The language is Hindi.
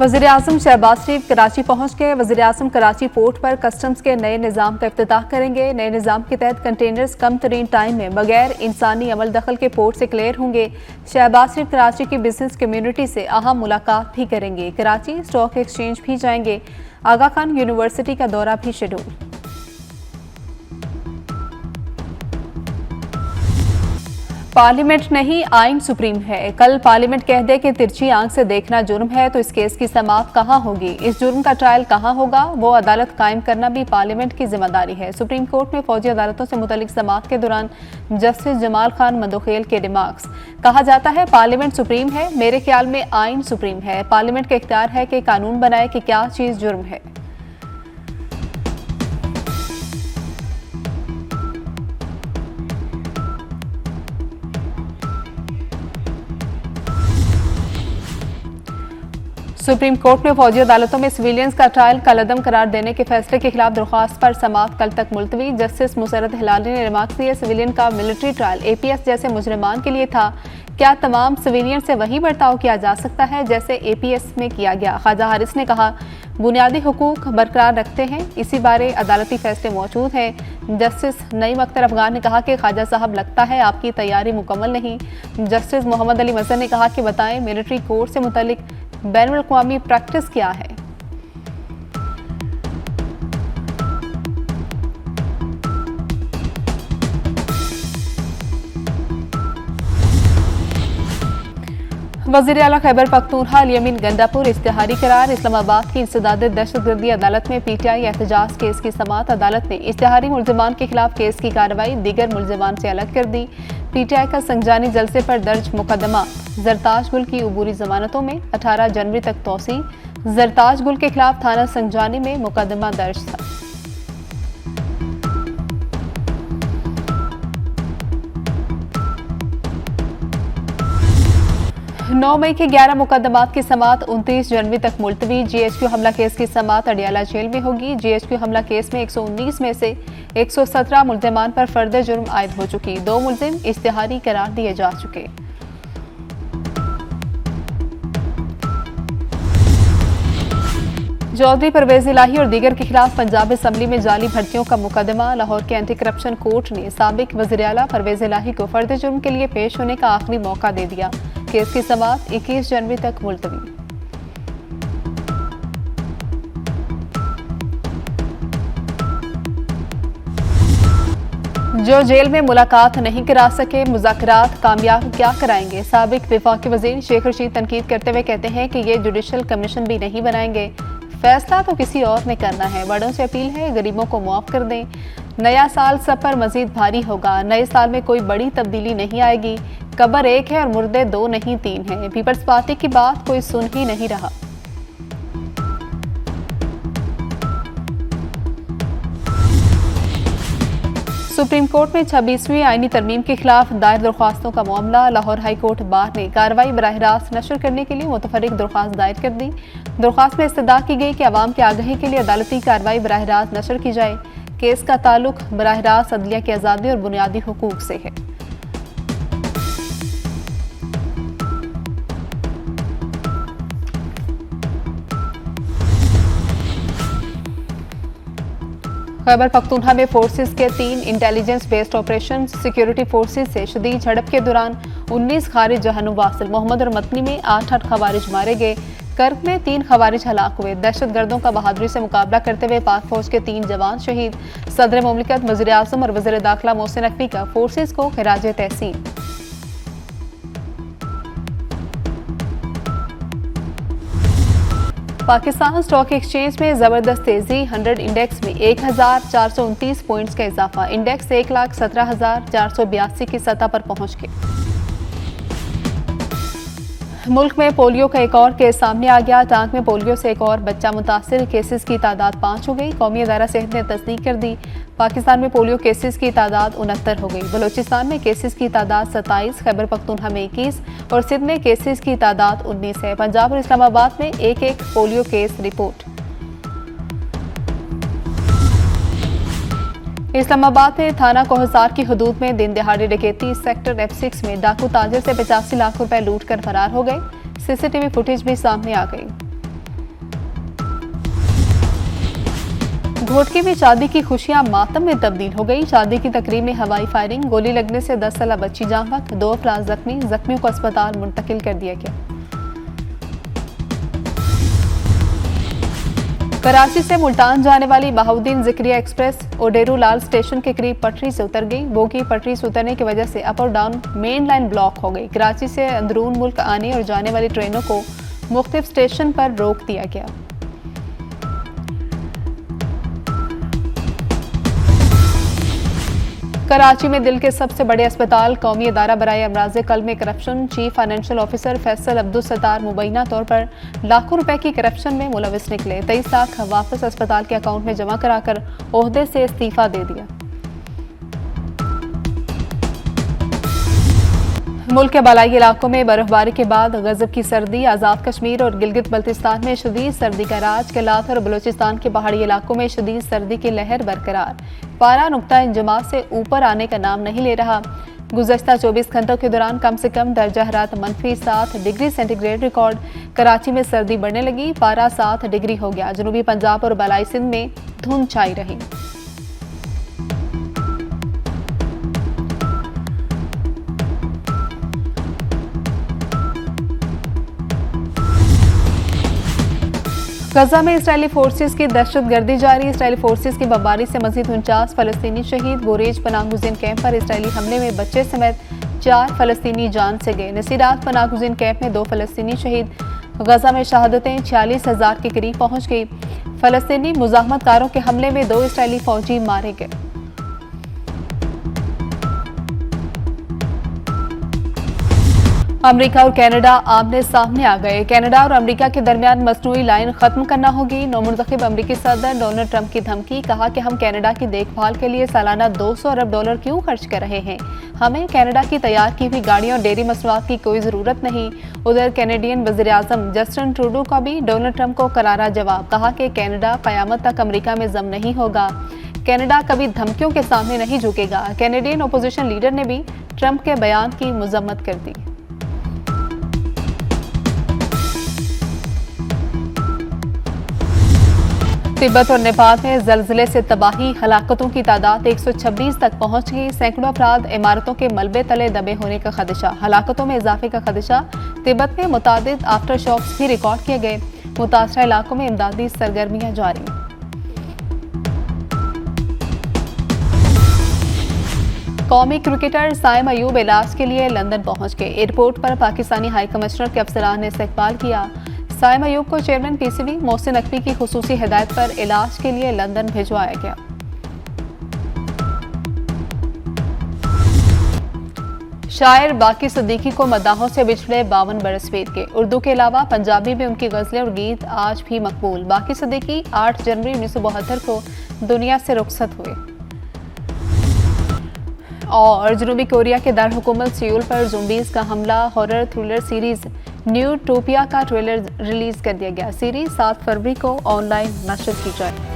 वज़ीर-ए-आज़म शहबाज शरीफ कराची पहुंच गए। वज़ीर-ए-आज़म कराची पोर्ट पर कस्टम्स के नए निज़ाम का इफ्तिताह करेंगे। नए निज़ाम के तहत कंटेनर्स कम तरीन टाइम में बगैर इंसानी अमल दखल के पोर्ट से क्लियर होंगे। शहबाज शरीफ कराची की बिजनेस कम्युनिटी से अहम मुलाकात भी करेंगे। कराची स्टॉक एक्सचेंज भी जाएंगे। आगा खान यूनिवर्सिटी का दौरा भी शेड्यूल। पार्लियामेंट नहीं आइन सुप्रीम है। कल पार्लियामेंट कह दे कि तिरछी आंख से देखना जुर्म है तो इस केस की समाअत कहां होगी, इस जुर्म का ट्रायल कहां होगा, वो अदालत कायम करना भी पार्लियामेंट की जिम्मेदारी है। सुप्रीम कोर्ट में फौजी अदालतों से मुतल्लिक समाअत के दौरान जस्टिस जमाल खान मंदोखेल के रिमार्क्स। कहा जाता है पार्लियामेंट सुप्रीम है, मेरे ख्याल में आइन सुप्रीम है। पार्लियामेंट का इख्तियार है कि कानून बनाए कि क्या चीज जुर्म है। सुप्रीम कोर्ट में फौजी अदालतों में सिविलियंस का ट्रायल कलअदम करार देने के फैसले के खिलाफ दरख्वास्त पर समाअत कल तक मुलतवी। जस्टिस मुसरत हिलाली ने रिमार्क्स दिए, सिविलियन का मिलिट्री ट्रायल एपीएस जैसे मुजरिमान के लिए था। क्या तमाम सिविलियन से वही बर्ताव किया जा सकता है जैसे एपीएस में किया गया। ख्वाजा हारिस ने कहा बुनियादी हुकूक बरकरार रखते हैं, इसी बारे अदालती फैसले मौजूद हैं। जस्टिस नईम अख्तर अफगान ने कहा कि ख्वाजा साहब लगता है आपकी तैयारी मुकम्मल नहीं। जस्टिस मोहम्मद अली मजहर ने कहा कि बताएं मिलिट्री कोर्ट से मुतल्लिक बैनुल अक़वामी प्रैक्टिस क्या है। वज़ीर आला खैबर पख्तूनख्वा अल यमीन गंडापुर इश्तिहारी करार। इस्लामाबाद की इंसदाद दहशतगर्दी अदालत में पीटीआई एहतजाज केस की समाअत। अदालत ने इश्तिहारी मुल्ज़िमान के खिलाफ केस की कार्रवाई दीगर मुल्ज़िमान से अलग कर दी। पीटीआई का संजानी जलसे पर दर्ज मुकदमा जरताज गुल की उबूरी जमानतों में 18 जनवरी तक तौसी। जरताज गुल के खिलाफ थाना संजानी में मुकदमा दर्ज था। नौ मई के 11 मुकदमात की समाअत 29 जनवरी तक मुलतवी। जीएचक्यू हमला केस की समाअत अडियाला जेल में होगी। जीएचक्यू हमला केस में 119 में से 117 मुल्ज़िमान पर फर्द जुर्म आयद हो चुकी। 2 मुल्ज़िम इश्तिहारी करार दिए जा चुके। चौधरी परवेज इलाही और दीगर के खिलाफ पंजाब असम्बली में जाली भर्तियों का मुकदमा। लाहौर के एंटी करप्शन कोर्ट ने साबिक वज़ीर आला परवेज इलाही को फर्द जुर्म के लिए पेश होने का आखिरी मौका दे दिया। केस की समाअत 21 जनवरी तक मुलतवी। जो जेल में मुलाकात नहीं करा सके मुज़ाकरात कामयाब क्या कराएंगे। साबिक विफाकी वज़ीर शेख रशीद तनकीद करते हुए कहते हैं कि ये जुडिशल कमीशन भी नहीं बनाएंगे, फैसला तो किसी और ने करना है। बड़ों से अपील है गरीबों को मुआफ कर दें। नया साल सब पर मजीद भारी होगा। नए साल में कोई बड़ी तब्दीली नहीं आएगी। कब्र एक है और मुर्दे 2 नहीं 3 हैं। पीपल्स पार्टी की बात कोई सुन ही नहीं रहा। सुप्रीम कोर्ट में 26वीं आईनी तरमीम के खिलाफ दायर दरख्वास्तों का मामला। लाहौर हाई कोर्ट बार ने कार्रवाई बराह रास्त नशर करने के लिए मुतफरिक दरख्वास्त दायर कर दी। दरख्वास्त में इस्तदा की गई कि अवाम की आगाही के लिए अदालती कार्रवाई बराह रास्त नशर की जाए। केस का ताल्लुक बराह रास्त अदलिया की आज़ादी और बुनियादी हुकूक से है। खैबर पख्तूनख्वा में फोर्सेस के 3 intelligence based operation security forces से शदीद झड़प के दौरान 19 खारिज जहन्नुम वासिल। मोहम्मद और मतनी में 8 खवारिज मारे गए। कर्क में 3 खवारिज हलाक हुए। दहशतगर्दों का बहादुरी से मुकाबला करते हुए पाक फौज के 3 जवान शहीद। सदर मुमलिकत वज़ीर आज़म और वज़ीर दाखिला मोहसिन नकवी का फोर्सेस को खिराज तहसीन। पाकिस्तान स्टॉक एक्सचेंज में जबरदस्त तेजी। 100 इंडेक्स में 1429 पॉइंट्स का इजाफा। इंडेक्स 1,17,482 की सतह पर पहुंच गए। मुल्क में पोलियो का एक और केस सामने आ गया। टांग में पोलियो से एक और बच्चा मुतासिर। केसेस की तादाद 5 हो गई। कौमी अदारा सेहत ने तस्दीक कर दी। पाकिस्तान में पोलियो केसेस की तादाद 69 हो गई। बलोचिस्तान में केसेस की तादाद 27, खैबर पख्तूनख्वा में 21 और सिंध में केसेस की तादाद 19 है। पंजाब और इस्लामाबाद में एक पोलियो केस रिपोर्ट। इस्लामाबाद में थाना कोहसार की हदूद में दिन दिहाड़े डकैती। सेक्टर F6 में डाकू ताजिर से 85 लाख रुपए लूट कर फरार हो गए। सीसीटीवी फुटेज भी सामने आ गई। घोटके में शादी की खुशियां मातम में तब्दील हो गई। शादी की तकरीब में हवाई फायरिंग, गोली लगने से 10 साल बच्ची जान बहक, 2 अफराद जख्मी। जख्मियों को अस्पताल मुंतकिल कर दिया गया। कराची से मुल्तान जाने वाली बहाउद्दीन जिक्रिया एक्सप्रेस ओडेरू लाल स्टेशन के करीब पटरी से उतर गई। बोगी पटरी से उतरने की वजह से अप और डाउन मेन लाइन ब्लॉक हो गई। कराची से अंदरून मुल्क आने और जाने वाली ट्रेनों को मुख्तलिफ स्टेशन पर रोक दिया गया। कराची में दिल के सबसे बड़े अस्पताल कौमी अदारा बराए अमराज कल्ब में corruption, chief financial officer Faisal Abdul Sattar मुबैना तौर पर लाखों रुपए की करप्शन में मुलविस निकले। 23 लाख वापस अस्पताल के अकाउंट में जमा कराकर ओहदे से इस्तीफा दे दिया। मुल्क के बालाई इलाकों में बर्फबारी के बाद गजब की सर्दी। आज़ाद कश्मीर और गिलगित बल्तिस्तान में शदीद सर्दी का राज। कलात और बलूचिस्तान के पहाड़ी इलाकों में शदीद सर्दी की लहर बरकरार। पारा नुक्ता इंजमात से ऊपर आने का नाम नहीं ले रहा। गुज़श्ता 24 घंटों के दौरान कम से कम दर्जा हरारत -7 डिग्री सेंटीग्रेड रिकॉर्ड। कराची में सर्दी बढ़ने लगी, पारा 7 डिग्री हो गया। जनूबी पंजाब और बलाई सिंध में धुंध छाई रही। गजा में इसराइली फोर्सेस की दहशतगर्दी जारी। इसराइली फोर्सेस की बमबारी से मजीद 49 फलस्तीनी शहीद। बोरेज पनाहगुज़ीन कैंप पर इसराइली हमले में बच्चे समेत 4 फलस्तीनी जान से गए। नसीरात पनाहगुज़ीन कैंप में 2 फलस्तीनी शहीद। गजा में शहादतें 46,000 के करीब पहुंच गई। फलस्तीनी मुजाहमतकारों के हमले में 2 इसराइली फौजी मारे गए। अमेरिका और कनाडा आमने सामने आ गए। कनाडा और अमेरिका के दरमियान मसनूई लाइन खत्म करना होगी। नौमुंतखब अमेरिकी सदर डोनाल्ड ट्रंप की धमकी। कहा कि हम कनाडा की देखभाल के लिए सालाना $200 अरब क्यों खर्च कर रहे हैं। हमें कनाडा की तैयार की हुई गाड़ियों और डेयरी मसनूआत की कोई ज़रूरत नहीं। उधर कैनेडियन वज़ीर-ए-आज़म जस्टिन ट्रूडो का भी डोनाल्ड ट्रंप को करारा जवाब। कहा कि कनाडा क़यामत तक अमेरिका में जम नहीं होगा। कनाडा कभी धमकियों के सामने नहीं झुकेगा। कैनेडियन अपोजिशन लीडर ने भी ट्रंप के बयान की मजम्मत कर दी। तिब्बत और नेपाल में जलजिले से तबाही, हलाकतों की तादाद 126 तक पहुंच गई। सैकड़ों अफराद इमारतों के मलबे तले दबे होने का खदशा। हलाकतों में इजाफे का खदशा। तिब्बत में मुतादिद आफ्टर शॉक्स भी रिकॉर्ड किए गए। मुतासरा इलाकों में इमदादी सरगर्मियां जारी। कौमी क्रिकेटर साइम अयूब इलाज के लिए लंदन पहुंच गए। एयरपोर्ट पर पाकिस्तानी हाई कमिश्नर के अफसरान ने इस्तकबाल किया। साइम अयूब को चेयरमैन पीसीबी मोहसिन नकवी की खुसूसी हिदायत पर इलाज के लिए लंदन भिजवाया गया। शायर बाकी सिद्दीकी को मद्दाहों से बिछड़े 52 बरस बीत के। उर्दू के अलावा पंजाबी में उनकी गज़लें और गीत आज भी मकबूल। बाकी सिद्दीकी 8 जनवरी 1972 को दुनिया से रुखसत हुए। और जनूबी कोरिया के दारहुकूमत सियोल पर ज़ोंबीज़ का हमला। हॉरर थ्रिलर सीरीज न्यूटोपिया का ट्रेलर रिलीज कर दिया गया। सीरीज 7 फरवरी को ऑनलाइन नशर की जाए।